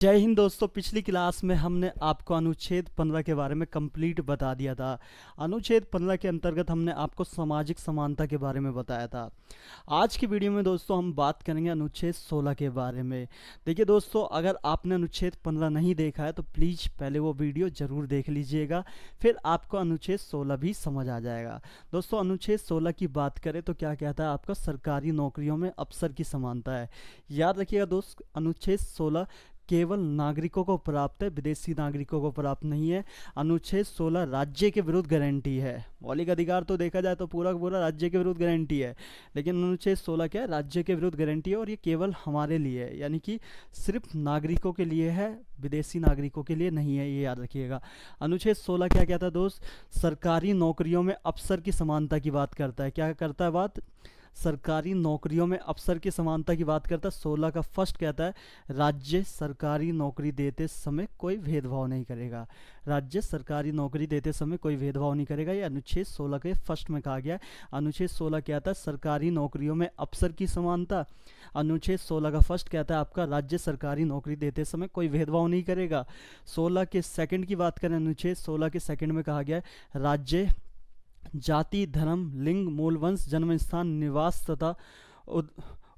जय हिंद दोस्तों। पिछली क्लास में हमने आपको अनुच्छेद 15 के बारे में कंप्लीट बता दिया था। अनुच्छेद 15 के अंतर्गत हमने आपको सामाजिक समानता के बारे में बताया था। आज की वीडियो में दोस्तों हम बात करेंगे अनुच्छेद 16 के बारे में। देखिए दोस्तों, अगर आपने अनुच्छेद 15 नहीं देखा है तो प्लीज़ पहले वो वीडियो ज़रूर देख लीजिएगा, फिर आपको अनुच्छेद 16 भी समझ आ जाएगा। दोस्तों अनुच्छेद 16 की बात करें तो क्या कहता है, आपका सरकारी नौकरियों में अवसर की समानता है। याद रखिएगा दोस्त, अनुच्छेद 16 केवल नागरिकों को प्राप्त है, विदेशी नागरिकों को प्राप्त नहीं है। अनुच्छेद 16 राज्य के विरुद्ध गारंटी है। मौलिक अधिकार तो देखा जाए तो पूरा का पूरा राज्य के विरुद्ध गारंटी है, लेकिन अनुच्छेद 16 क्या है, राज्य के विरुद्ध गारंटी है और ये केवल हमारे लिए है, यानी कि सिर्फ नागरिकों के लिए है, विदेशी नागरिकों के लिए नहीं है, ये याद रखिएगा। अनुच्छेद 16 क्या कहता है दोस्त, सरकारी नौकरियों में अवसर की समानता की बात करता है। क्या करता है बात, सरकारी नौकरियों में अवसर की समानता की बात करता है। 16 का फर्स्ट कहता है, राज्य सरकारी नौकरी देते समय कोई भेदभाव नहीं करेगा। राज्य सरकारी नौकरी देते समय कोई भेदभाव नहीं करेगा, ये अनुच्छेद 16 के फर्स्ट में कहा गया है। अनुच्छेद 16 कहता है सरकारी नौकरियों में अवसर की समानता। अनुच्छेद 16 का फर्स्ट कहता है आपका, राज्य सरकारी नौकरी देते समय कोई भेदभाव नहीं करेगा। 16 के सेकंड की बात करें, अनुच्छेद 16 के सेकंड में कहा गया है, राज्य जाति, धर्म, लिंग, मूल वंश, जन्म स्थान, निवास तथा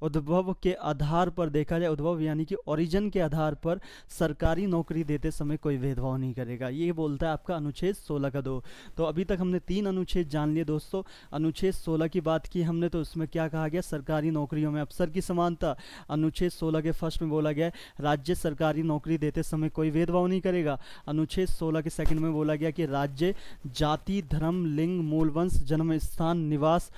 उद्भव के आधार पर, देखा जाए उद्भव यानी कि ओरिजिन के आधार पर सरकारी नौकरी देते समय कोई भेदभाव नहीं करेगा। ये बोलता है आपका अनुच्छेद 16 का 2। तो अभी तक हमने 3 अनुच्छेद जान लिए दोस्तों। अनुच्छेद 16 की बात की हमने तो उसमें क्या कहा गया, सरकारी नौकरियों में अवसर की समानता। अनुच्छेद 16 के फर्स्ट में बोला गया राज्य सरकारी नौकरी देते समय कोई भेदभाव नहीं करेगा। अनुच्छेद 16 के सेकंड में बोला गया कि राज्य जाति, धर्म, लिंग, मूल वंश, जन्म स्थान, निवास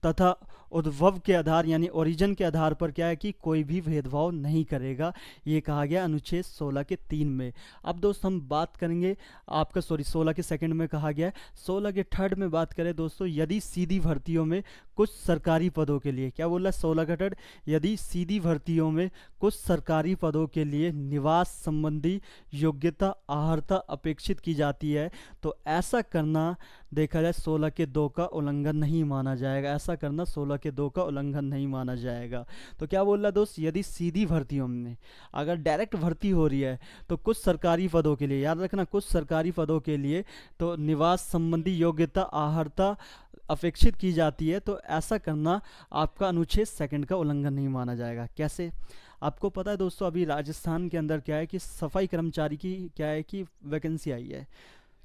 तथा उद्भव के आधार यानी ओरिजिन के आधार पर क्या है कि कोई भी भेदभाव नहीं करेगा, ये कहा गया अनुच्छेद 16 के 3 में। अब दोस्त हम बात करेंगे आपका 16 के सेकंड में कहा गया है। 16 के थर्ड में बात करें दोस्तों, यदि सीधी भर्तियों में कुछ सरकारी पदों के लिए, क्या बोल रहा है 16 का थर्ड, यदि सीधी भर्तियों में कुछ सरकारी पदों के लिए निवास संबंधी योग्यता अर्हता अपेक्षित की जाती है तो ऐसा करना, देखा जाए 16 के 2 का उल्लंघन नहीं माना जाएगा। ऐसा करना 16 के 2 का उल्लंघन नहीं माना जाएगा। तो क्या बोल रहा है दोस्त, यदि सीधी भर्तियों में अगर डायरेक्ट भर्ती हो रही है तो कुछ सरकारी पदों के लिए, याद रखना कुछ सरकारी पदों के लिए तो निवास संबंधी योग्यता अर्हता अपेक्षित की जाती है, तो ऐसा करना आपका अनुच्छेद सेकंड का उल्लंघन नहीं माना जाएगा। कैसे, आपको पता है दोस्तों, अभी राजस्थान के अंदर क्या है कि सफाई कर्मचारी की क्या है कि वैकेंसी आई है,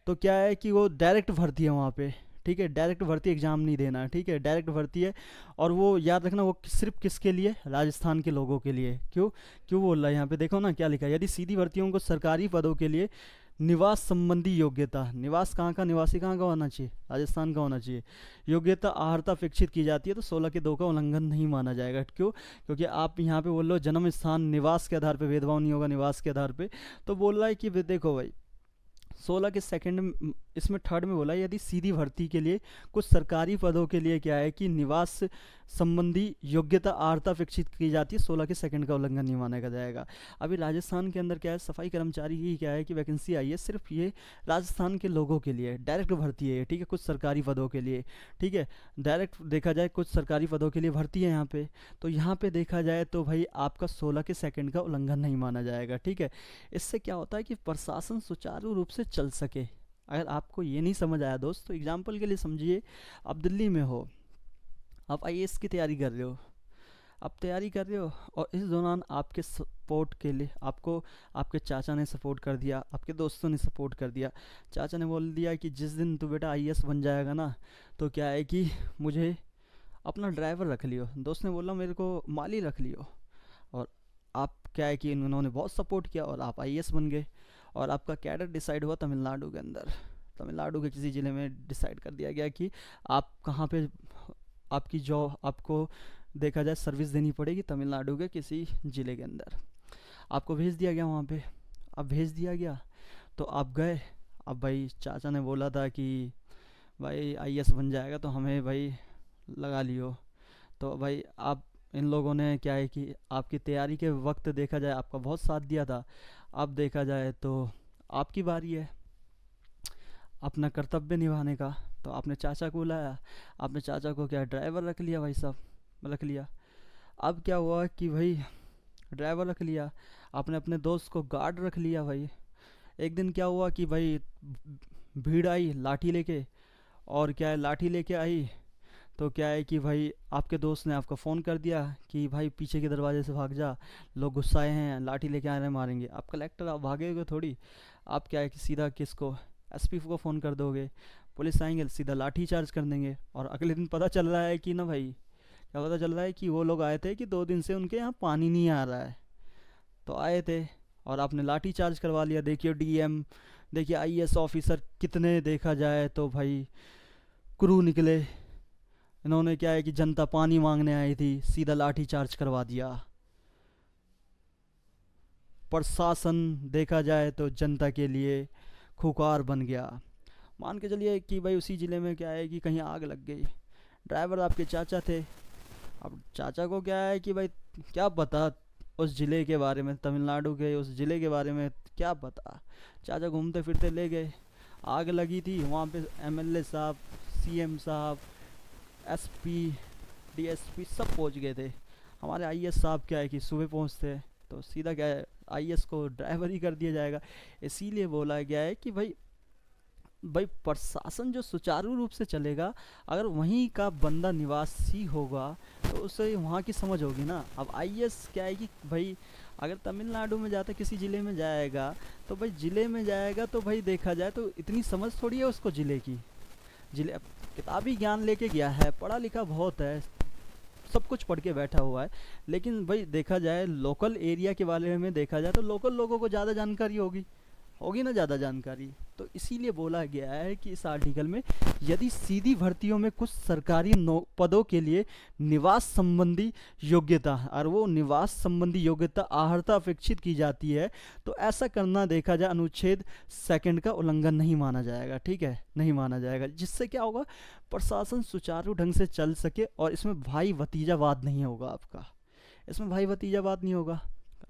तो क्या है कि वो डायरेक्ट भर्ती है वहाँ पे, ठीक है, डायरेक्ट भर्ती एग्जाम नहीं देना है, ठीक है, डायरेक्ट भर्ती है। और वो याद रखना वो सिर्फ किसके लिए, राजस्थान के लोगों के लिए। क्यों क्यों बोल रहा है यहाँ पे, देखो ना क्या लिखा है, यदि सीधी भर्तियों को सरकारी पदों के लिए निवास संबंधी योग्यता, निवास कहाँ का, निवासी कहाँ का होना चाहिए, राजस्थान का होना चाहिए, योग्यता अर्हता अपेक्षित की जाती है तो 16 के 2 का उल्लंघन नहीं माना जाएगा। क्यों, क्योंकि आप यहाँ पे बोल रहे हो जन्म स्थान निवास के आधार पे भेदभाव नहीं होगा, निवास के आधार पे। तो बोल रहा है कि देखो भाई 16 के सेकंड इसमें थर्ड में बोला, यदि सीधी भर्ती के लिए कुछ सरकारी पदों के लिए क्या है कि निवास संबंधी योग्यता अर्हता अपेक्षित की जाती है, 16 के सेकंड का उल्लंघन नहीं माना जाएगा। अभी राजस्थान के अंदर क्या है, सफाई कर्मचारी की क्या है कि वैकेंसी आई है, सिर्फ ये राजस्थान के लोगों के लिए डायरेक्ट भर्ती है, ठीक है, कुछ सरकारी पदों के लिए, ठीक है, डायरेक्ट देखा जाए कुछ सरकारी पदों के लिए भर्ती है यहाँ पे। तो यहाँ पे देखा जाए तो भाई आपका 16 के सेकंड का उल्लंघन नहीं माना जाएगा, ठीक है। इससे क्या होता है कि प्रशासन सुचारू रूप से चल सके। अगर आपको ये नहीं समझ आया दोस्त तो एग्जाम्पल के लिए समझिए, आप दिल्ली में हो, आप आईएएस की तैयारी कर रहे हो, आप तैयारी कर रहे हो और इस दौरान आपके सपोर्ट के लिए आपको आपके चाचा ने सपोर्ट कर दिया, आपके दोस्तों ने सपोर्ट कर दिया। चाचा ने बोल दिया कि जिस दिन तू बेटा आईएएस बन जाएगा ना तो क्या है कि मुझे अपना ड्राइवर रख लियो, दोस्त ने बोला मेरे को माली रख लियो, और आप क्या है कि उन्होंने बहुत सपोर्ट किया और आप आईएएस बन गए। और आपका कैडर डिसाइड हुआ तमिलनाडु के अंदर, तमिलनाडु के किसी ज़िले में डिसाइड कर दिया गया कि आप कहाँ पे आपकी जॉब, आपको देखा जाए सर्विस देनी पड़ेगी तमिलनाडु के किसी ज़िले के अंदर। आपको भेज दिया गया वहाँ पे, अब भेज दिया गया तो आप गए। अब भाई चाचा ने बोला था कि भाई आईएएस बन जाएगा तो हमें भाई लगा लियो। तो भाई आप इन लोगों ने क्या है कि आपकी तैयारी के वक्त देखा जाए आपका बहुत साथ दिया था। अब देखा जाए तो आपकी बारी है अपना कर्तव्य निभाने का, तो आपने चाचा को बुलाया, आपने चाचा को क्या ड्राइवर रख लिया, भाई साहब रख लिया। अब क्या हुआ कि भाई ड्राइवर रख लिया, आपने अपने दोस्त को गार्ड रख लिया भाई। एक दिन क्या हुआ कि भाई भीड़ आई लाठी लेके, और क्या है लाठी लेके आई तो क्या है कि भाई आपके दोस्त ने आपको फ़ोन कर दिया कि भाई पीछे के दरवाजे से भाग जा, लोग गुस्साए हैं, लाठी लेके आ रहे हैं, मारेंगे। आप कलेक्टर, आप भागेगे थोड़ी, आप क्या है कि सीधा किसको, एसपी को फ़ोन कर दोगे, पुलिस आएंगे सीधा लाठी चार्ज कर देंगे। और अगले दिन पता चल रहा है कि ना भाई, क्या पता चल रहा है कि वो लोग आए थे कि 2 दिन से उनके यहाँ पानी नहीं आ रहा है, तो आए थे और आपने लाठी चार्ज करवा लिया। देखिए डीएम, देखिए आईएएस ऑफिसर कितने देखा जाए तो भाई क्रू निकले। इन्होंने क्या है कि जनता पानी मांगने आई थी, सीधा लाठी चार्ज करवा दिया। प्रशासन देखा जाए तो जनता के लिए खुकार बन गया। मान के चलिए कि भाई उसी ज़िले में क्या है कि कहीं आग लग गई, ड्राइवर आपके चाचा थे। अब चाचा को क्या है कि भाई क्या पता उस ज़िले के बारे में, तमिलनाडु के उस ज़िले के बारे में क्या पता। चाचा घूमते फिरते ले गए, आग लगी थी वहाँ पे, एमएलए साहब, सीएम साहब, एसपी, डीएसपी सब पहुँच गए थे। हमारे आईएएस साहब क्या है कि सुबह पहुँचते, तो सीधा क्या है आईएएस को ड्राइवर ही कर दिया जाएगा। इसीलिए बोला गया है कि भाई प्रशासन जो सुचारू रूप से चलेगा, अगर वहीं का बंदा निवासी होगा तो उसे वहाँ की समझ होगी ना। अब आईएएस क्या है कि भाई अगर तमिलनाडु में जाता, किसी ज़िले में जाएगा तो भाई ज़िले में जाएगा तो भाई देखा जाए तो इतनी समझ थोड़ी है उसको ज़िले की। ज़िले किताबी ज्ञान लेके गया है, पढ़ा लिखा बहुत है, सब कुछ पढ़ के बैठा हुआ है, लेकिन भाई देखा जाए लोकल एरिया के बारे में देखा जाए तो लोकल लोगों को ज़्यादा जानकारी होगी ना, ज़्यादा जानकारी। तो इसीलिए बोला गया है कि इस आर्टिकल में यदि सीधी भर्तियों में कुछ सरकारी पदों के लिए निवास संबंधी योग्यता, और वो निवास संबंधी योग्यता आहर्ता अपेक्षित की जाती है, तो ऐसा करना देखा जाए अनुच्छेद 2 का उल्लंघन नहीं माना जाएगा। ठीक है, नहीं माना जाएगा, जिससे क्या होगा प्रशासन सुचारू ढंग से चल सके और इसमें भाई भतीजावाद नहीं होगा आपका, इसमें भाई भतीजावाद नहीं होगा।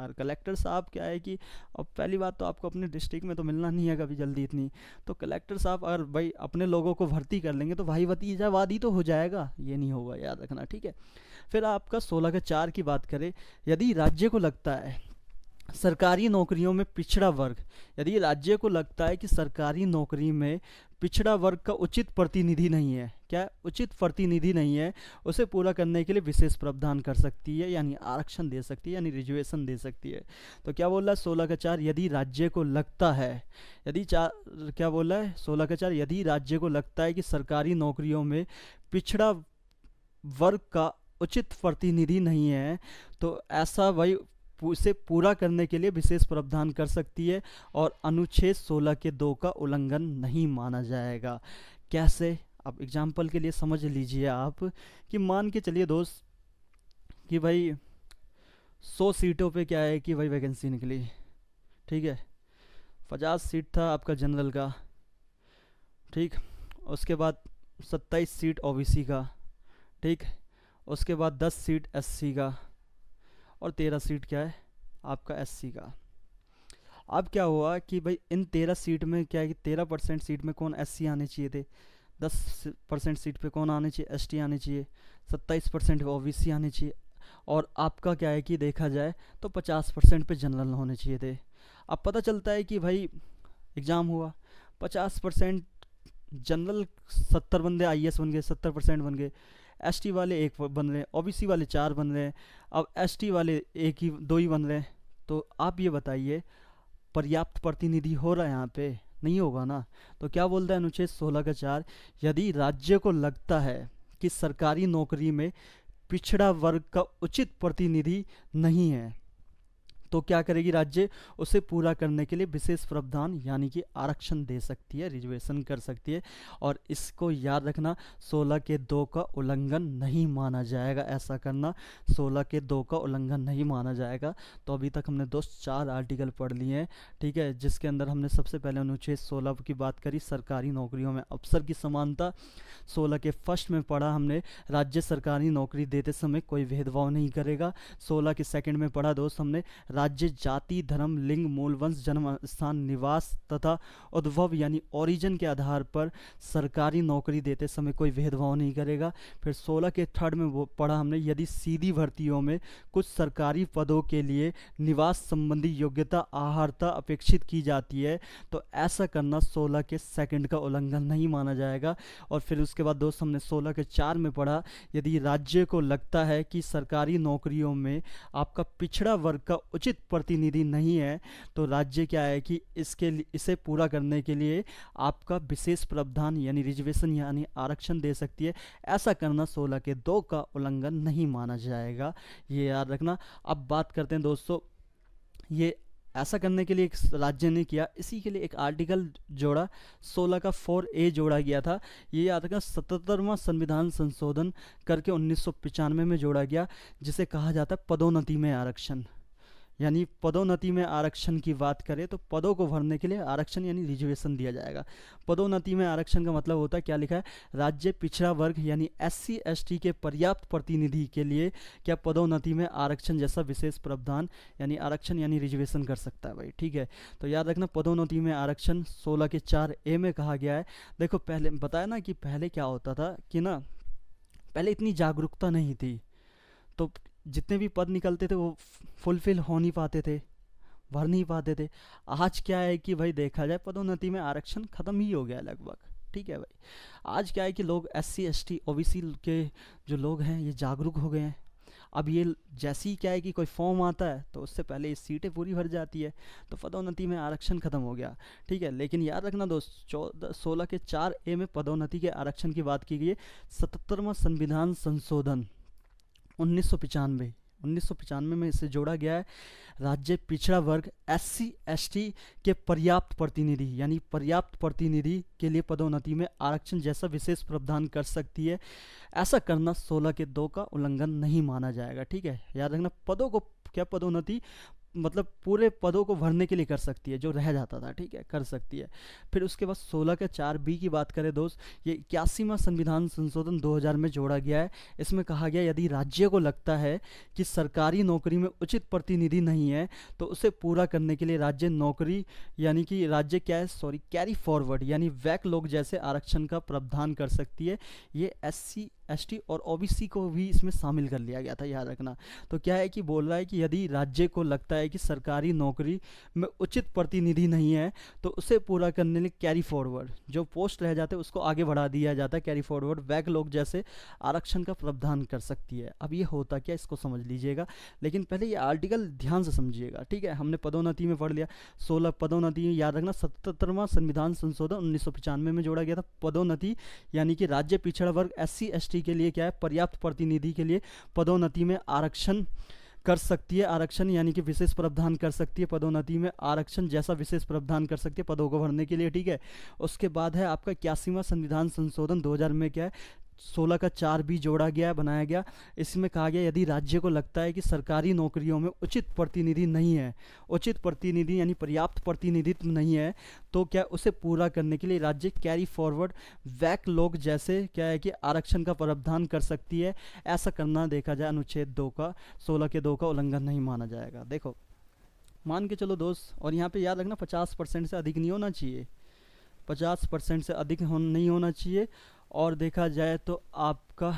और कलेक्टर साहब क्या है कि अब पहली बात तो आपको अपने डिस्ट्रिक्ट में तो मिलना नहीं है कभी जल्दी इतनी, तो कलेक्टर साहब अगर भाई अपने लोगों को भर्ती कर लेंगे तो भाई भतीजावादी तो हो जाएगा, ये नहीं होगा, याद रखना। ठीक है, फिर आपका 16 के 4 की बात करें, यदि राज्य को लगता है सरकारी नौकरियों में पिछड़ा वर्ग, यदि राज्य को लगता है कि सरकारी नौकरी में पिछड़ा वर्ग का उचित प्रतिनिधि नहीं है, क्या उचित प्रतिनिधि नहीं है, उसे पूरा करने के लिए विशेष प्रावधान कर सकती है, यानी आरक्षण दे सकती है, यानी रिजर्वेशन दे सकती है। तो क्या बोल रहा है 16 का 4, यदि राज्य को लगता है, यदि क्या बोल रहा है 16 का 4, यदि राज्य को लगता है कि सरकारी नौकरियों में पिछड़ा वर्ग का उचित प्रतिनिधि नहीं है, तो ऐसा भाई उसे पूरा करने के लिए विशेष प्रावधान कर सकती है और अनुच्छेद 16 के 2 का उल्लंघन नहीं माना जाएगा। कैसे, अब एग्जाम्पल के लिए समझ लीजिए आप कि मान के चलिए दोस्त कि भाई 100 सीटों पे क्या है कि भाई वैकेंसी निकली, ठीक है, 50 सीट था आपका जनरल का, ठीक, उसके बाद 27 सीट ओबीसी का, ठीक, उसके बाद 10 सीट एससी का और 13 सीट क्या है आपका एससी का। अब क्या हुआ कि भाई इन 13 सीट में क्या है कि 13% सीट में कौन एससी आने चाहिए थे, 10% सीट पे कौन आने चाहिए, एसटी आने चाहिए, 27% ओबीसी आने चाहिए, और आपका क्या है कि देखा जाए तो 50% पे जनरल होने चाहिए थे। अब पता चलता है कि भाई एग्ज़ाम हुआ, 50% जनरल 70 बंदे आईएएस बन गए, 70% बन गए, एसटी वाले 1 बन रहे हैं, ओबीसी वाले 4 बन रहे हैं, अब एसटी वाले 2 ही बन रहे हैं। तो आप ये बताइए पर्याप्त प्रतिनिधि हो रहा है यहाँ पे, नहीं होगा ना। तो क्या बोलता है अनुच्छेद 16 का 4, यदि राज्य को लगता है कि सरकारी नौकरी में पिछड़ा वर्ग का उचित प्रतिनिधि नहीं है, तो क्या करेगी राज्य, उसे पूरा करने के लिए विशेष प्रावधान यानी कि आरक्षण दे सकती है, रिजर्वेशन कर सकती है, और इसको याद रखना 16 के 2 का उल्लंघन नहीं माना जाएगा। ऐसा करना 16 के 2 का उल्लंघन नहीं माना जाएगा। तो अभी तक हमने दोस्त 4 आर्टिकल पढ़ लिए हैं, ठीक है, जिसके अंदर हमने सबसे पहले अनुच्छेद 16 की बात करी, सरकारी नौकरियों में अवसर की समानता। 16 के फर्स्ट में पढ़ा हमने राज्य सरकारी नौकरी देते समय कोई भेदभाव नहीं करेगा। 16 के सेकंड में पढ़ा दोस्त हमने राज्य, जाति, धर्म, लिंग, मूल वंश, जन्म स्थान, निवास तथा उद्भव यानी ओरिजिन के आधार पर सरकारी नौकरी देते समय कोई भेदभाव नहीं करेगा। फिर 16 के थर्ड में वो पढ़ा हमने, यदि सीधी भर्तियों में कुछ सरकारी पदों के लिए निवास संबंधी योग्यता आहारता अपेक्षित की जाती है तो ऐसा करना 16 के सेकंड का उल्लंघन नहीं माना जाएगा। और फिर उसके बाद दोस्त हमने 16 के 4 में पढ़ा, यदि राज्य को लगता है कि सरकारी नौकरियों में आपका पिछड़ा वर्ग का उचित प्रतिनिधि नहीं है तो राज्य क्या है कि इसे पूरा करने के लिए आपका विशेष प्रावधान यानी रिजर्वेशन यानी आरक्षण दे सकती है। ऐसा करना 16 के 2 का उल्लंघन नहीं माना जाएगा, ये याद रखना। अब बात करते हैं दोस्तों, ये ऐसा करने के लिए एक राज्य ने किया, इसी के लिए एक आर्टिकल जोड़ा, 16 का 4A जोड़ा गया था। ये याद रखना 77वां संविधान संशोधन करके 1995 में जोड़ा गया, जिसे कहा जाता है पदोन्नति में आरक्षण। यानी पदोन्नति में आरक्षण की बात करें तो पदों को भरने के लिए आरक्षण यानी रिजर्वेशन दिया जाएगा। पदोन्नति में आरक्षण का मतलब होता है, क्या लिखा है, राज्य पिछड़ा वर्ग यानी SC ST के पर्याप्त प्रतिनिधि के लिए क्या पदोन्नति में आरक्षण जैसा विशेष प्रावधान यानी आरक्षण यानी रिजर्वेशन कर सकता है भाई, ठीक है। तो याद रखना पदोन्नति में आरक्षण 16 के 4A में कहा गया है। देखो पहले बताया ना कि पहले क्या होता था कि ना, पहले इतनी जागरूकता नहीं थी तो जितने भी पद निकलते थे वो फुलफिल हो नहीं पाते थे, भर नहीं पाते थे। आज क्या है कि भाई देखा जाए पदोन्नति में आरक्षण ख़त्म ही हो गया लगभग, ठीक है भाई। आज क्या है कि लोग SC ST OBC के जो लोग हैं ये जागरूक हो गए हैं। अब ये जैसे ही क्या है कि कोई फॉर्म आता है तो उससे पहले ये सीटें पूरी भर जाती है, तो पदोन्नति में आरक्षण खत्म हो गया, ठीक है। लेकिन याद रखना दोस्त 16 के 4A में पदोन्नति के आरक्षण की बात की गई है। 77वां संविधान संशोधन 1995 में इसे जोड़ा गया है। राज्य पिछड़ा वर्ग SC ST के पर्याप्त प्रतिनिधि यानी पर्याप्त प्रतिनिधि के लिए पदोन्नति में आरक्षण जैसा विशेष प्रावधान कर सकती है। ऐसा करना 16 के 2 का उल्लंघन नहीं माना जाएगा, ठीक है। याद रखना पदों को क्या पदोन्नति मतलब पूरे पदों को भरने के लिए कर सकती है, जो रह जाता था, ठीक है, कर सकती है। फिर उसके बाद 16 के 4B की बात करें दोस्त, ये 81वां संविधान संशोधन 2000 में जोड़ा गया है। इसमें कहा गया यदि राज्य को लगता है कि सरकारी नौकरी में उचित प्रतिनिधि नहीं है तो उसे पूरा करने के लिए राज्य नौकरी यानी कि राज्य क्या है कैरी फॉरवर्ड यानी वैक लोग जैसे आरक्षण का प्रावधान कर सकती है। ये SC ST और OBC को भी इसमें शामिल कर लिया गया था, याद रखना। तो क्या है कि बोल रहा है कि यदि राज्य को लगता है कि सरकारी नौकरी में उचित प्रतिनिधि नहीं है तो उसे पूरा करने लिए कैरी फॉरवर्ड जो पोस्ट रह जाते हैं उसको आगे बढ़ा दिया जाता है, कैरी फॉरवर्ड वैक लोग जैसे आरक्षण का प्रावधान कर सकती है। अब ये होता क्या, इसको समझ लीजिएगा, लेकिन पहले ये आर्टिकल ध्यान से समझिएगा, ठीक है। हमने पदोन्नति में पढ़ लिया 16 पदोन्नति, याद रखना 77वां संविधान संशोधन 1995 में जोड़ा गया था। पदोन्नति यानी कि राज्य पिछड़ा वर्ग SC ST के लिए क्या है पर्याप्त प्रतिनिधि के लिए पदोन्नति में आरक्षण कर सकती है, आरक्षण यानी कि विशेष प्रावधान कर सकती है, पदोन्नति में आरक्षण जैसा विशेष प्रावधान कर सकती है पदों को भरने के लिए, ठीक है। उसके बाद है आपका 81वां संविधान संशोधन 2000 में क्या है 16 का 4B जोड़ा गया, बनाया गया। इसमें कहा गया यदि राज्य को लगता है कि सरकारी नौकरियों में उचित प्रतिनिधि नहीं है, उचित प्रतिनिधि यानी पर्याप्त प्रतिनिधित्व नहीं है तो क्या उसे पूरा करने के लिए राज्य कैरी फॉरवर्ड वैक लोग जैसे क्या है कि आरक्षण का प्रावधान कर सकती है। ऐसा करना देखा जाए अनुच्छेद 2 का 16 के 2 का उल्लंघन नहीं माना जाएगा। देखो मान के चलो दोस्त, और यहाँ पे याद रखना 50% से अधिक नहीं होना चाहिए, 50% से अधिक नहीं होना चाहिए। और देखा जाए तो आपका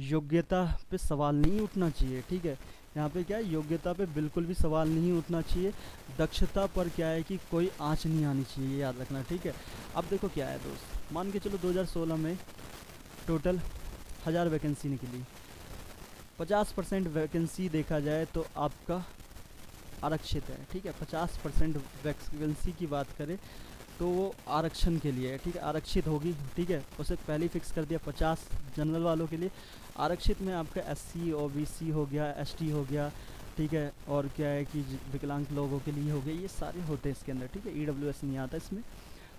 योग्यता पे सवाल नहीं उठना चाहिए, ठीक है। यहाँ पे क्या है योग्यता पे बिल्कुल भी सवाल नहीं उठना चाहिए। दक्षता पर क्या है कि कोई आँच नहीं आनी चाहिए, याद रखना, ठीक है। अब देखो क्या है दोस्त, मान के चलो 2016 में टोटल 1000 वैकेंसी निकली, 50% वैकेंसी देखा जाए तो आपका आरक्षित है, ठीक है। 50% वैकेंसी की बात करें तो वो आरक्षण के लिए है, ठीक है, आरक्षित होगी, ठीक है। उसे पहले फिक्स कर दिया 50 जनरल वालों के लिए। आरक्षित में आपका SC OBC हो गया, ST हो गया, ठीक है, और क्या है कि विकलांग लोगों के लिए हो गया, ये सारे होते हैं इसके अंदर, ठीक है। EWS नहीं आता इसमें।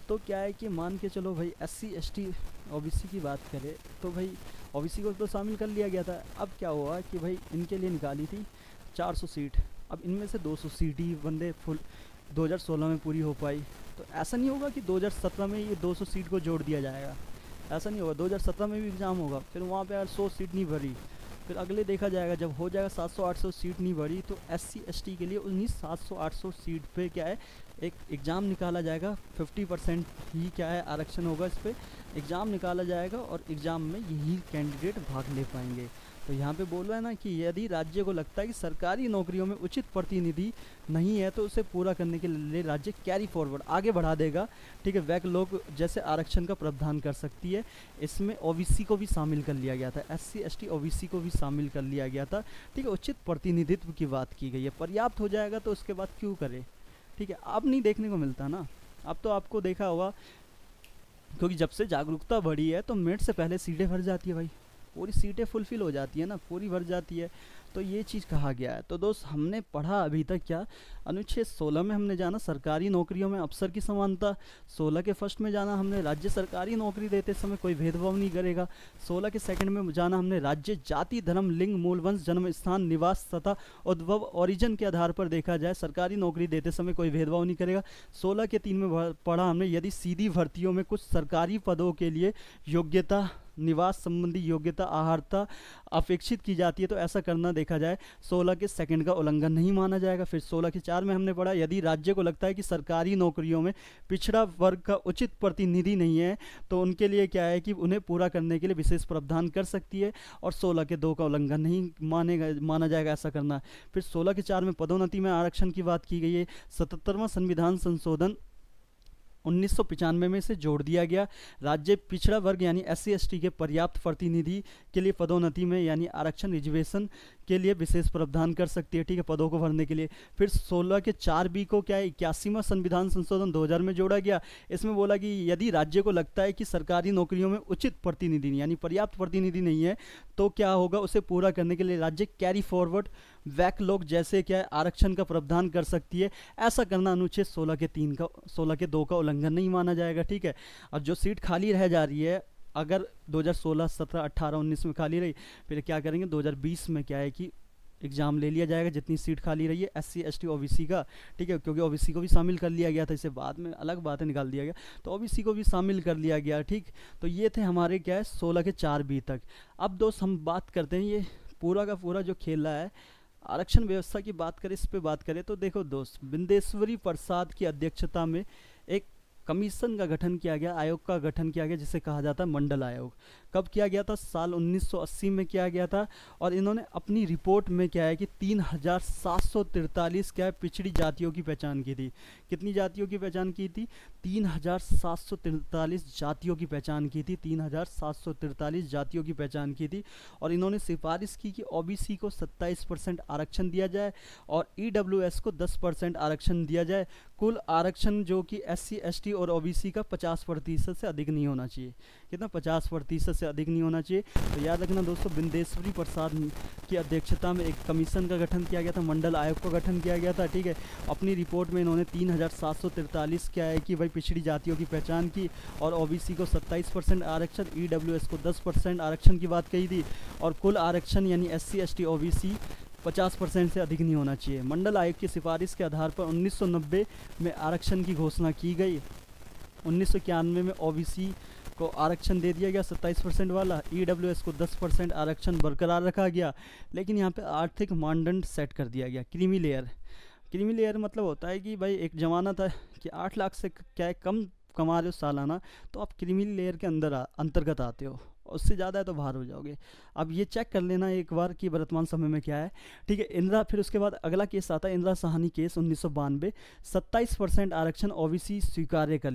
तो क्या है कि मान के चलो भाई SC ST OBC की बात करें तो भाई OBC को तो शामिल कर लिया गया था। अब क्या हुआ कि भाई इनके लिए निकाली थी 400 सीट, अब इनमें से 200 सीट ही बंदे फुल 2016 में पूरी हो पाई। तो ऐसा नहीं होगा कि 2017 में ये 200 सीट को जोड़ दिया जाएगा, ऐसा नहीं होगा। 2017 में भी एग्ज़ाम होगा, फिर वहाँ पे अगर 100 सीट नहीं भरी फिर अगले देखा जाएगा जब हो जाएगा 700-800 सीट नहीं बढ़ी तो SC ST के लिए उन्हीं 700-800 सीट पे क्या है एक एग्ज़ाम निकाला जाएगा। 50% ही क्या है आरक्षण होगा, इस पर एग्ज़ाम निकाला जाएगा और एग्ज़ाम में यही कैंडिडेट भाग ले पाएंगे। तो यहाँ पे बोल रहा है ना कि यदि राज्य को लगता है कि सरकारी नौकरियों में उचित प्रतिनिधि नहीं है तो उसे पूरा करने के लिए राज्य कैरी फॉरवर्ड आगे बढ़ा देगा, ठीक है। बैकलॉग जैसे आरक्षण का प्रावधान कर सकती है। इसमें OBC को भी शामिल कर लिया गया था, SC ST OBC को भी शामिल कर लिया गया था, ठीक है। उचित प्रतिनिधित्व की बात की गई है। पर्याप्त हो जाएगा तो उसके बाद क्यों करे, ठीक है। अब नहीं देखने को मिलता ना, अब तो आपको देखा होगा क्योंकि जब से जागरूकता बढ़ी है तो मिनट से पहले सीटें भर जाती है भाई, पूरी सीटें फुलफिल हो जाती है ना, पूरी भर जाती है। तो ये चीज़ कहा गया है। तो दोस्त हमने पढ़ा अभी तक क्या, अनुच्छेद 16 में हमने जाना सरकारी नौकरियों में अफसर की समानता, 16 के फर्स्ट में जाना हमने राज्य सरकारी नौकरी देते समय कोई भेदभाव नहीं करेगा, 16 के सेकंड में जाना हमने राज्य जाति धर्म लिंग मूल वंश जन्म स्थान निवास तथा उद्भव ओरिजिन के आधार पर देखा जाए सरकारी नौकरी देते समय कोई भेदभाव नहीं करेगा। 16 के 3 में पढ़ा हमने यदि सीधी भर्तियों में कुछ सरकारी पदों के लिए योग्यता निवास संबंधी योग्यता आहारता अपेक्षित की जाती है तो ऐसा करना देखा जाए 16 के सेकंड का उल्लंघन नहीं माना जाएगा। फिर 16 के 4 में हमने पढ़ा यदि राज्य को लगता है कि सरकारी नौकरियों में पिछड़ा वर्ग का उचित प्रतिनिधि नहीं है तो उनके लिए क्या है कि उन्हें पूरा करने के लिए विशेष प्रावधान कर सकती है और 16 के 2 का उल्लंघन नहीं माना जाएगा ऐसा करना। फिर 16 के 4 में पदोन्नति में आरक्षण की बात की गई है। 77वां संविधान संशोधन 1995 में से जोड़ दिया गया। राज्य पिछड़ा वर्ग यानी SC ST के पर्याप्त प्रतिनिधि के लिए पदोन्नति में यानी आरक्षण रिजर्वेशन के लिए विशेष प्रावधान कर सकती है, ठीक है, पदों को भरने के लिए। फिर 16 के 4B को क्या है 81वां संविधान संशोधन 2000 में जोड़ा गया। इसमें बोला कि यदि राज्य को लगता है कि सरकारी नौकरियों में उचित प्रतिनिधि यानी पर्याप्त प्रतिनिधि नहीं है तो क्या होगा, उसे पूरा करने के लिए राज्य कैरी फॉरवर्ड बैकलॉग जैसे क्या है आरक्षण का प्रावधान कर सकती है। ऐसा करना अनुच्छेद 16 के 2 का उल्लंघन नहीं माना जाएगा, ठीक है। और जो सीट खाली रह जा रही है अगर 2016, 17, 18, 19 में खाली रही फिर क्या करेंगे 2020 में क्या है कि एग्ज़ाम ले लिया जाएगा जितनी सीट खाली रही है SC ST OBC का, ठीक है, क्योंकि OBC को भी शामिल कर लिया गया था, इसे बाद में अलग बातें निकाल दिया गया तो OBC को भी शामिल कर लिया गया, ठीक। तो ये थे हमारे क्या है 16 के 4B तक। अब दोस्त हम बात करते हैं ये पूरा का पूरा जो खेला है आरक्षण व्यवस्था की बात करें, इस पे बात करें तो देखो दोस्त बिंदेश्वरी प्रसाद की अध्यक्षता में एक कमीशन का गठन किया गया, आयोग का गठन किया गया जिसे कहा जाता है मंडल आयोग। कब किया गया था, साल 1980 में किया गया था। और इन्होंने अपनी रिपोर्ट में क्या है कि 3743 क्या है पिछड़ी जातियों की पहचान की थी। कितनी जातियों की पहचान की थी, 3743 जातियों की पहचान की थी, 3743 जातियों की पहचान की थी। और इन्होंने सिफारिश की कि OBC को 27% आरक्षण दिया जाए और EWS को 10% आरक्षण दिया जाए। कुल आरक्षण जो कि SC ST और OBC का 50% से अधिक नहीं होना चाहिए। कितना, 50% से अधिक नहीं होना चाहिए। तो याद रखना दोस्तों बिंदेश्वरी प्रसाद की अध्यक्षता में एक कमीशन का गठन किया गया था, मंडल आयोग का गठन किया गया था, ठीक है। अपनी रिपोर्ट में इन्होंने 3743 क्या है कि भाई पिछड़ी जातियों की पहचान की और OBC को 27% आरक्षण, EWS को 10% आरक्षण की बात कही थी। और कुल आरक्षण यानी SC ST OBC 50% से अधिक नहीं होना चाहिए। मंडल आयोग की सिफारिश के आधार पर 1990 में आरक्षण की घोषणा की गई। 1991 में OBC को आरक्षण दे दिया गया 27% वाला, EWS को 10% आरक्षण बरकरार रखा गया। लेकिन यहाँ पे आर्थिक मानदंड सेट कर दिया गया। क्रीमी लेयर मतलब होता है कि भाई एक ज़माना था कि 8 लाख से क्या है कम कमा रहे हो सालाना तो आप क्रीमी लेयर के अंतर्गत आते हो, उससे ज़्यादा है तो बाहर हो जाओगे। अब ये चेक कर लेना एक बार कि वर्तमान समय में क्या है, ठीक है। इंदिरा, फिर उसके बाद अगला केस आता है इंदिरा साहनी केस 1992। 27% आरक्षण OBC स्वीकार कर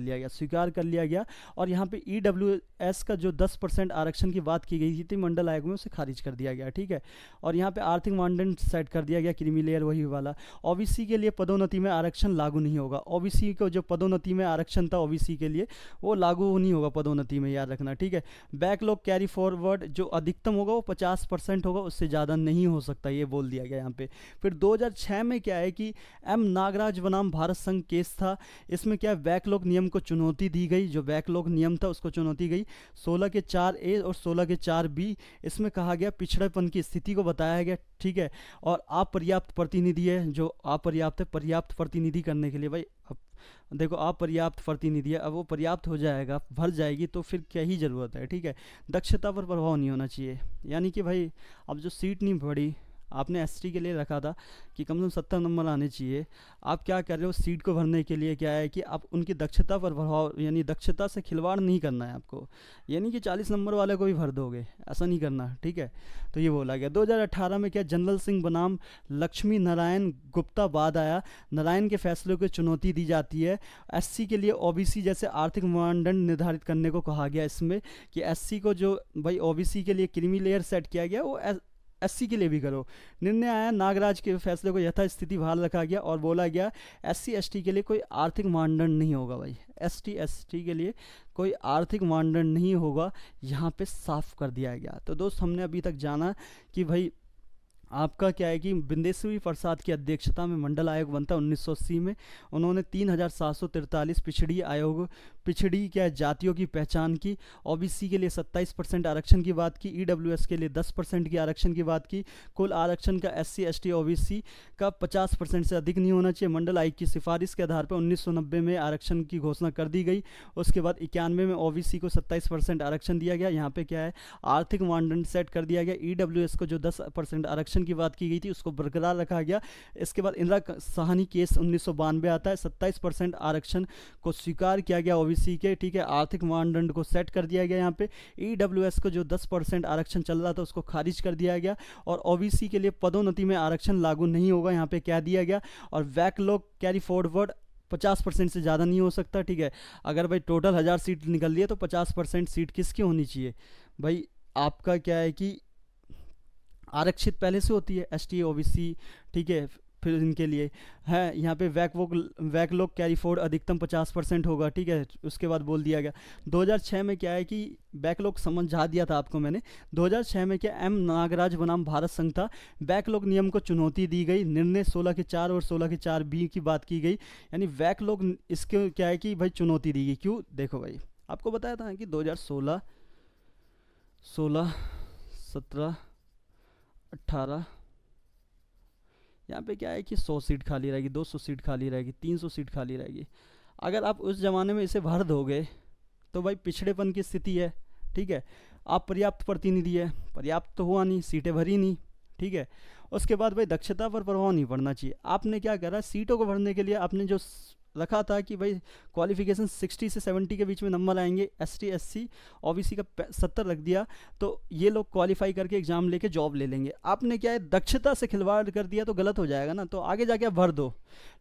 लिया गया। और यहाँ पे EWS का जो 10% आरक्षण की बात की गई थी मंडल आयोग में, उसे खारिज कर दिया गया, ठीक है। और यहाँ पे आर्थिक मानदंड सेट कर दिया गया, क्रीमी लेयर वही वाला। OBC के लिए पदोन्नति में आरक्षण लागू नहीं होगा। OBC को जो पदोन्नति में आरक्षण था OBC के लिए वो लागू नहीं होगा पदोन्नति में, याद रखना, ठीक है। बैकलॉग कैरी फॉरवर्ड जो अधिकतम होगा वो 50% होगा, उससे ज़्यादा नहीं हो सकता, ये बोल दिया गया यहाँ पे। फिर 2006 में क्या है कि M नागराज बनाम भारत संघ केस था। इसमें क्या है बैकलॉग नियम को चुनौती दी गई, जो बैकलॉग नियम था उसको चुनौती गई। 16 के 4A और 16 के 4B इसमें कहा गया पिछड़ेपन की स्थिति को बताया गया, ठीक है। और अपर्याप्त प्रतिनिधि है, जो अपर्याप्त है, पर्याप्त प्रतिनिधि करने के लिए भाई अब देखो अपर्याप्त प्रतिनिधि है, अब वो पर्याप्त हो जाएगा, भर जाएगी तो फिर क्या ही ज़रूरत है, ठीक है। दक्षता पर प्रभाव नहीं होना चाहिए, यानी कि भाई अब जो सीट नहीं बढ़ी, आपने एसटी के लिए रखा था कि कम से कम 70 नंबर आने चाहिए, आप क्या कर रहे हो सीट को भरने के लिए, क्या है कि आप उनकी दक्षता पर प्रभाव, यानी दक्षता से खिलवाड़ नहीं करना है आपको, यानी कि 40 नंबर वाले को भी भर दोगे, ऐसा नहीं करना, ठीक है। तो ये बोला गया। 2018 में क्या जनरल सिंह बनाम लक्ष्मी नारायण गुप्ता बाद आया, नारायण के फैसलों को चुनौती दी जाती है। एससी के लिए ओबीसी जैसे आर्थिक मानदंड निर्धारित करने को कहा गया इसमें, कि एससी को जो भाई ओबीसी के लिए क्रीमी लेयर सेट किया गया वो एससी के लिए भी करो। निर्णय आया, नागराज के फैसले को यथास्थिति बहाल रखा गया और बोला गया एससी एसटी के लिए कोई आर्थिक मानदंड नहीं होगा भाई, एसटी एसटी के लिए कोई आर्थिक मानदंड नहीं होगा, यहाँ पे साफ कर दिया गया। तो दोस्त हमने अभी तक जाना कि भाई आपका क्या है कि बिंदेश्वरी प्रसाद की अध्यक्षता में मंडल आयोग बनता है 1980 में, उन्होंने 3743 पिछड़ी क्या है जातियों की पहचान की, ओबीसी के लिए 27% आरक्षण की बात की, ईडब्ल्यूएस के लिए 10% की आरक्षण की बात की, कुल आरक्षण का एससी एसटी ओबीसी का 50% से अधिक नहीं होना चाहिए। मंडल आयोग की सिफारिश के आधार पर 1990 में आरक्षण की घोषणा कर दी गई, उसके बाद 91 में ओबीसी को 27% आरक्षण दिया गया। यहाँ पे क्या है आर्थिक मानदंड सेट कर दिया गया, ईडब्ल्यूएस को जो 10% आरक्षण की बात की गई थी उसको बरकरार रखा गया। इसके बाद इंदिरा साहनी केस 1992 आता है, 27% आरक्षण को स्वीकार किया गया ओबीसी के, ठीक है। आर्थिक मानदंड को सेट कर दिया गया यहाँ पे, ईडब्ल्यूएस को जो 10% आरक्षण चल रहा था उसको खारिज कर दिया गया, और ओबीसी के लिए पदोन्नति में आरक्षण लागू नहीं होगा, यहाँ पे कह दिया गया। और बैकलॉग कैरी फॉरवर्ड 50% से ज़्यादा नहीं हो सकता, ठीक है। अगर भाई टोटल 1000 सीट निकल रही है तो 50% सीट किसकी होनी चाहिए भाई, आपका क्या है कि आरक्षित पहले से होती है एसटी ओबीसी, ठीक है। फिर इनके लिए है यहाँ पे बैकलॉग कैरी फॉरवर्ड अधिकतम 50% होगा, ठीक है। उसके बाद बोल दिया गया 2006 में क्या है कि बैकलॉग समझा दिया था आपको मैंने, 2006 में क्या एम नागराज बनाम भारत संघ था, बैकलॉग नियम को चुनौती दी गई, निर्णय 16 के 4 और 16 के 4 बी की बात की गई, यानी बैकलॉग इसके क्या है कि भाई चुनौती दी गई। क्यों, देखो भाई आपको बताया था कि 2016, 16, 17, 18 यहाँ पे क्या है कि 100 सीट खाली रहेगी, 200 सीट खाली रहेगी, 300 सीट खाली रहेगी। अगर आप उस ज़माने में इसे भर दोगे तो भाई पिछड़ेपन की स्थिति है, ठीक है। आप पर्याप्त प्रतिनिधि है, पर्याप्त तो हुआ नहीं, सीटें भरी नहीं, ठीक है। उसके बाद भाई दक्षता पर प्रभाव नहीं पड़ना चाहिए। आपने क्या करा, सीटों को भरने के लिए आपने जो रखा था कि भाई क्वालिफिकेशन 60 से 70 के बीच में नंबर आएंगे, एसटी एससी ओबीसी का 70 रख दिया तो ये लोग क्वालिफाई करके एग्जाम लेके जॉब ले लेंगे। आपने क्या है दक्षता से खिलवाड़ कर दिया तो गलत हो जाएगा ना, तो आगे जाके आप भर दो।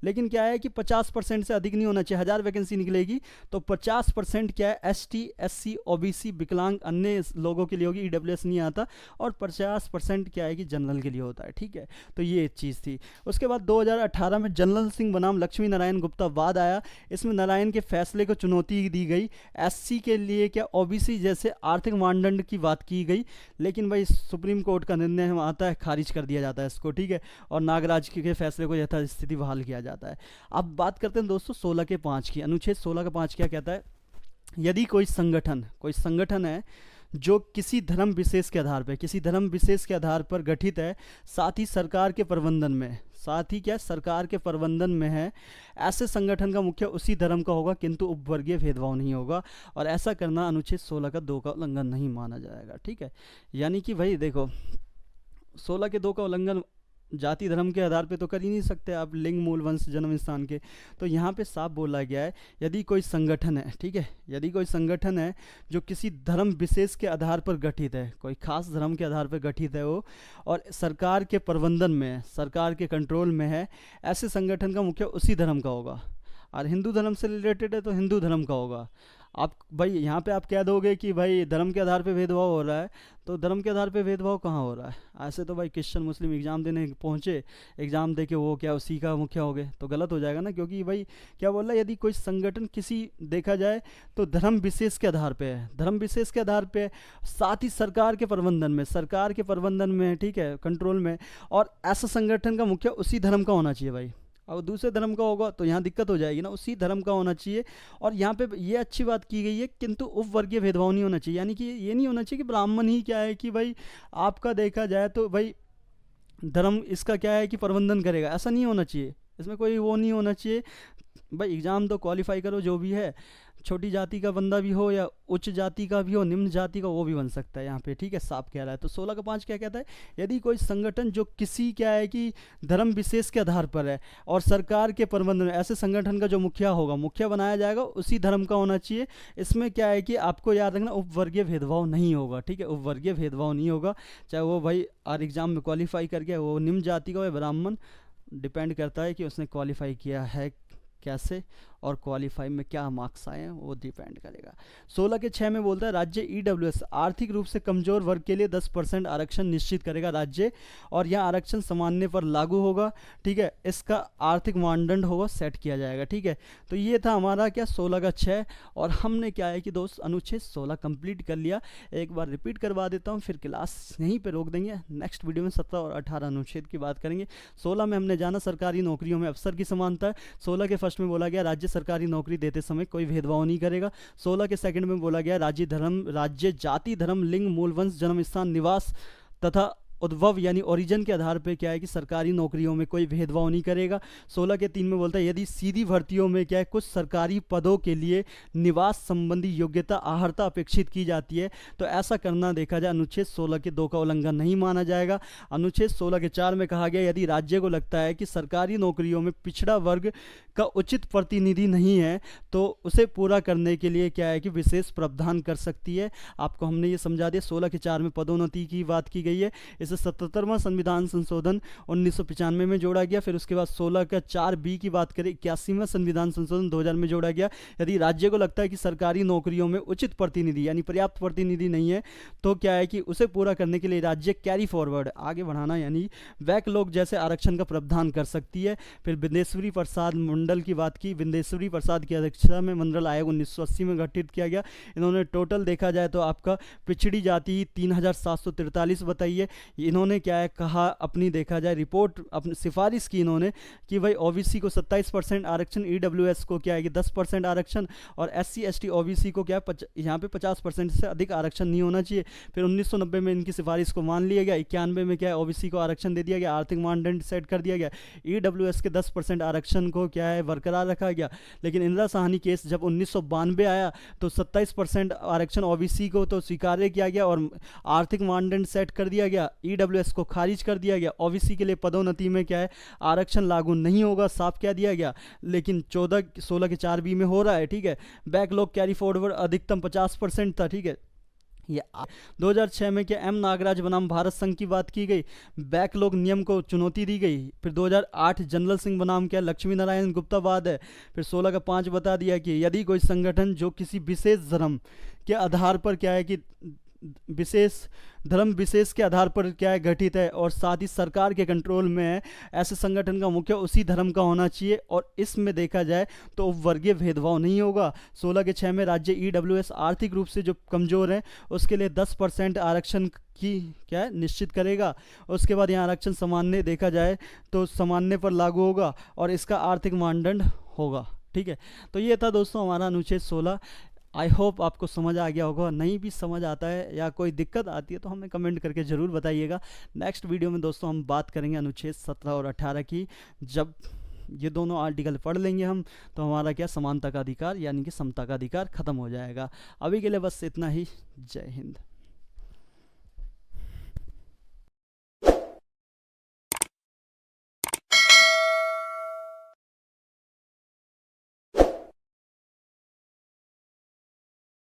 लेकिन क्या है कि 50% से अधिक नहीं होना चाहिए, 1000 वैकेंसी निकलेगी तो 50% क्या है एसटी एससी ओबीसी विकलांग अन्य लोगों के लिए होगी, ईडब्ल्यूएस नहीं आता, और 50% क्या है कि जनरल के लिए होता है, ठीक है। तो ये एक चीज़ थी। उसके बाद 2018 में जनरल सिंह बनाम लक्ष्मी नारायण गुप्ता बाद आया, इसमें नारायण के फैसले को चुनौती दी गई, एससी के लिए क्या ओबीसी जैसे आर्थिक मानदंड की बात की गई, लेकिन भाई सुप्रीम कोर्ट का निर्णय आता है, खारिज कर दिया जाता है इसको, ठीक है। और नागराज के फैसले को यथास्थिति बहाल किया जाता है। अब बात करते हैं दोस्तों 16 के 5 की। अनुच्छेद 16 का 5 क्या कहता है, यदि कोई संगठन है जो किसी धर्म विशेष के आधार पर, किसी धर्म विशेष के आधार पर गठित है, साथ ही सरकार के प्रबंधन में, साथ ही क्या सरकार के प्रबंधन में है, ऐसे संगठन का मुख्य उसी धर्म का होगा किंतु उपवर्गीय भेदभाव नहीं होगा, और ऐसा करना अनुच्छेद 16 का 2 का उल्लंघन नहीं माना जाएगा, ठीक है। यानी कि भाई देखो 16 के 2 का उल्लंघन जाति धर्म के आधार पे तो कर ही नहीं सकते आप, लिंग मूल वंश जन्म स्थान के, तो यहाँ पे साफ बोला गया है यदि कोई संगठन है, ठीक है, यदि कोई संगठन है जो किसी धर्म विशेष के आधार पर गठित है, कोई खास धर्म के आधार पर गठित है वो, और सरकार के प्रबंधन में है, सरकार के कंट्रोल में है, ऐसे संगठन का मुख्य उसी धर्म का होगा। और हिंदू धर्म से रिलेटेड है तो हिंदू धर्म का होगा। आप भाई यहाँ पे आप कह दोगे कि भाई धर्म के आधार पे भेदभाव हो रहा है, तो धर्म के आधार पे भेदभाव कहाँ हो रहा है? ऐसे तो भाई क्रिश्चियन मुस्लिम एग्ज़ाम देने पहुँचे, एग्ज़ाम दे के वो क्या उसी का मुखिया हो गए, तो गलत हो जाएगा ना। क्योंकि भाई क्या बोल रहा है, यदि कोई संगठन किसी देखा जाए तो धर्म विशेष के आधार पे है, धर्म विशेष के आधार पे, साथ ही सरकार के प्रबंधन में, ठीक है, कंट्रोल में, और ऐसा संगठन का मुखिया उसी धर्म का होना चाहिए भाई। और दूसरे धर्म का होगा तो यहाँ दिक्कत हो जाएगी ना, उसी धर्म का होना चाहिए। और यहाँ पे ये अच्छी बात की गई है किंतु उपवर्गीय भेदभाव नहीं होना चाहिए, यानी कि ये नहीं होना चाहिए कि ब्राह्मण ही क्या है कि भाई आपका देखा जाए तो भाई धर्म इसका क्या है कि प्रबंधन करेगा, ऐसा नहीं होना चाहिए। इसमें कोई वो नहीं होना चाहिए भाई, एग्ज़ाम तो क्वालिफाई करो, जो भी है छोटी जाति का बंदा भी हो या उच्च जाति का भी हो, निम्न जाति का, वो भी बन सकता है यहाँ पे, ठीक है, साफ कह रहा है। तो 16 का 5 क्या कहता है, यदि कोई संगठन जो किसी क्या है कि धर्म विशेष के आधार पर है और सरकार के प्रबंधन में, ऐसे संगठन का जो मुखिया होगा, मुखिया बनाया जाएगा उसी धर्म का होना चाहिए। इसमें क्या है कि आपको याद रखना, उपवर्गीय भेदभाव नहीं होगा, ठीक है, उपवर्गीय भेदभाव नहीं होगा, चाहे वो भाई और एग्ज़ाम में क्वालिफाई कर गया, वो निम्न जाति का हो या ब्राह्मण, डिपेंड करता है कि उसने क्वालिफाई किया है कैसे और क्वालिफाई में क्या मार्क्स आए हैं, वो डिपेंड करेगा। 16 के 6 में बोलता है राज्य ईडब्ल्यूएस आर्थिक रूप से कमजोर वर्ग के लिए 10% आरक्षण निश्चित करेगा राज्य, और यह आरक्षण सामान्य पर लागू होगा, ठीक है, इसका आर्थिक मानदंड होगा सेट किया जाएगा, ठीक है। तो ये था हमारा क्या 16 का 6, और हमने क्या है कि दोस्त अनुच्छेद 16 कंप्लीट कर लिया। एक बार रिपीट करवा देता हूँ, फिर क्लास यहीं पर रोक देंगे। नेक्स्ट वीडियो में 17 और 18 अनुच्छेद की बात करेंगे। 16 में हमने जाना समकारी नौकरियों में अवसर की समानता। 16 के फर्स्ट में बोला गया राज्य सरकारी नौकरी देते समय कोई भेदभाव नहीं करेगा। 16 के सेकंड में बोला गया राज्य जाति धर्म लिंग मूल वंश जन्म स्थान निवास तथा उद्भव यानी ओरिजिन के आधार पर क्या है कि सरकारी नौकरियों में कोई भेदभाव नहीं करेगा। 16 के 3 में बोलता है यदि सीधी भर्तियों में क्या है कुछ सरकारी पदों के लिए निवास संबंधी योग्यता आहर्ता अपेक्षित की जाती है तो ऐसा करना देखा जाए अनुच्छेद 16 के 2 का उल्लंघन नहीं माना जाएगा। अनुच्छेद 16 के 4 में कहा गया यदि राज्य को लगता है कि सरकारी नौकरियों में पिछड़ा वर्ग का उचित प्रतिनिधि नहीं है तो उसे पूरा करने के लिए क्या है कि विशेष प्रावधान कर सकती है। आपको हमने ये समझा दिया। 16 के 4 में पदोन्नति की बात की गई है। इसे 77वां संविधान संशोधन 1995 में जोड़ा गया। फिर उसके बाद 16 का 4B की बात करें 81वां संविधान संशोधन 2000 में जोड़ा गया। यदि राज्य को लगता है कि सरकारी नौकरियों में उचित प्रतिनिधि यानी पर्याप्त प्रतिनिधि नहीं है तो क्या है कि उसे पूरा करने के लिए राज्य कैरी फॉरवर्ड आगे बढ़ाना यानी बैकलॉग जैसे आरक्षण का प्रावधान कर सकती है। फिर बिंदेश्वरी प्रसाद मंडल की बात की। बिंदेश्वरी प्रसाद की अध्यक्षता में मंडल आयोग 1980 में गठित किया गया। इन्होंने टोटल देखा जाए तो आपका पिछड़ी जाति 3743 बताई है। इन्होंने क्या है कहा अपनी देखा जाए रिपोर्ट अपनी सिफारिश की इन्होंने कि भाई ओबीसी को 27% आरक्षण, ईडब्ल्यूएस को क्या है कि 10% आरक्षण और एससी एसटी ओबीसी को क्या है यहाँ पे 50% से अधिक आरक्षण नहीं होना चाहिए। फिर 1990 में इनकी सिफारिश को मान लिया गया। 91 में क्या है ओबीसी को आरक्षण दे दिया गया, आर्थिक मानदंड सेट कर दिया गया। ईडब्ल्यूएस के 10% आरक्षण को क्या है बरकरार रखा गया। लेकिन इंदिरा साहनी केस जब 1992 आया तो 27% आरक्षण ओबीसी को तो स्वीकार्य किया गया और आर्थिक मानदंड सेट कर दिया गया। ईडब्ल्यूएस को खारिज कर दिया गया। ओबीसी के लिए पदोन्नति में क्या है आरक्षण लागू नहीं होगा, साफ कह दिया गया। लेकिन 16 के 4B में हो रहा है, ठीक है। बैकलॉग कैरी फॉरवर्ड अधिकतम 50% था, ठीक है। ये 2006 में क्या एम नागराज बनाम भारत संघ की बात की गई, बैकलॉग नियम को चुनौती दी गई। फिर 2008 जनरल सिंह बनाम क्या लक्ष्मी नारायण गुप्ता बाद है। फिर 16 का 5 बता दिया कि यदि कोई संगठन जो किसी विशेष धर्म के आधार पर क्या है कि धर्म विशेष के आधार पर क्या है गठित है और साथ ही सरकार के कंट्रोल में है, ऐसे संगठन का मुख्य उसी धर्म का होना चाहिए और इसमें देखा जाए तो वर्गीय भेदभाव नहीं होगा। 16 के 6 में राज्य ईडब्ल्यूएस आर्थिक रूप से जो कमज़ोर हैं उसके लिए 10% आरक्षण की क्या है निश्चित करेगा। उसके बाद यहाँ आरक्षण सामान्य देखा जाए तो सामान्य पर लागू होगा और इसका आर्थिक मानदंड होगा, ठीक है। तो ये था दोस्तों हमारा अनुच्छेद 16। आई होप आपको समझ आ गया होगा। नहीं भी समझ आता है या कोई दिक्कत आती है तो हमें कमेंट करके ज़रूर बताइएगा। नेक्स्ट वीडियो में दोस्तों हम बात करेंगे अनुच्छेद 17 और 18 की। जब ये दोनों आर्टिकल पढ़ लेंगे हम तो हमारा क्या समानता का अधिकार यानी कि समता का अधिकार ख़त्म हो जाएगा। अभी के लिए बस इतना ही। जय हिंद।